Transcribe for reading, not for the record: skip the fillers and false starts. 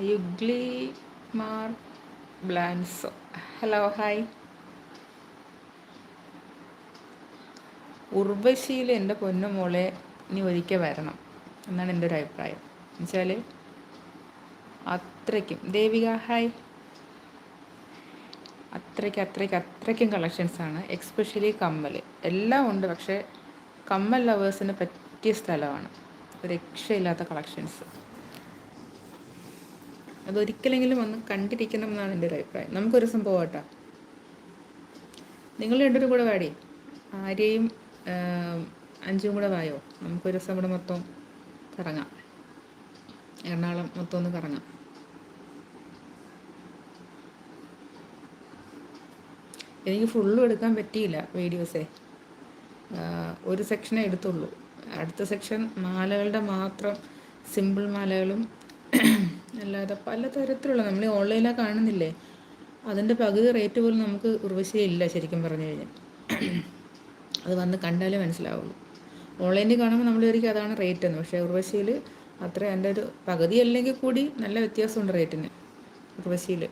യുഗ്ലി മാർ ബ്ലാൻസോ. Hello, hi. ഉർവശിയിൽ എൻ്റെ പൊന്നു മോളെ ഇനി ഒരിക്കൽ വരണം എന്നാണ് എൻ്റെ ഒരു അഭിപ്രായം. എന്നുവെച്ചാൽ അത്രയ്ക്കും ദേവിക ഹായ്, അത്രയ്ക്കും കളക്ഷൻസാണ്. എക്സ്പെഷ്യലി കമ്മൽ എല്ലാം ഉണ്ട്, പക്ഷേ കമ്മൽ ലവേഴ്സിന് പറ്റിയ സ്ഥലമാണ്. ഒരു രക്ഷയില്ലാത്ത കളക്ഷൻസ്. അതൊരിക്കലെങ്കിലും ഒന്ന് കണ്ടിരിക്കണം എന്നാണ് എൻ്റെ ഒരു അഭിപ്രായം. നമുക്കൊരു ദിവസം പോകട്ടോ. നിങ്ങൾ രണ്ടുപേരും കൂടെ വാടി, ആര്യയും അഞ്ചും കൂടെ വായോ. നമുക്കൊരു ദിവസം കൂടെ മൊത്തം കറങ്ങാം, എറണാകുളം മൊത്തം ഒന്ന് കറങ്ങാം. എനിക്ക് ഫുള്ളും എടുക്കാൻ പറ്റിയില്ല വീഡിയോസേ, ഒരു സെക്ഷനേ എടുത്തുള്ളൂ. അടുത്ത സെക്ഷൻ മാലകളുടെ മാത്രം, സിമ്പിൾ മാലകളും അല്ലാതെ പലതരത്തിലുള്ള നമ്മൾ ഓൺലൈനിലാണ് കാണുന്നില്ലേ, അതിൻ്റെ പകുതി റേറ്റ് പോലും നമുക്ക് ഉർവശിയിലില്ല ശരിക്കും പറഞ്ഞു കഴിഞ്ഞാൽ. അത് വന്ന് കണ്ടാലേ മനസ്സിലാവുള്ളൂ. ഓൺലൈനിൽ കാണുമ്പോൾ നമ്മൾ വിചാരിക്കും അതാണ് റേറ്റ് എന്ന്, പക്ഷേ ഉർവശിയിൽ അത്ര എൻ്റെ ഒരു പകുതി അല്ലെങ്കിൽ കൂടി നല്ല വ്യത്യാസമുണ്ട് റേറ്റിന് ഉർവശിയിൽ.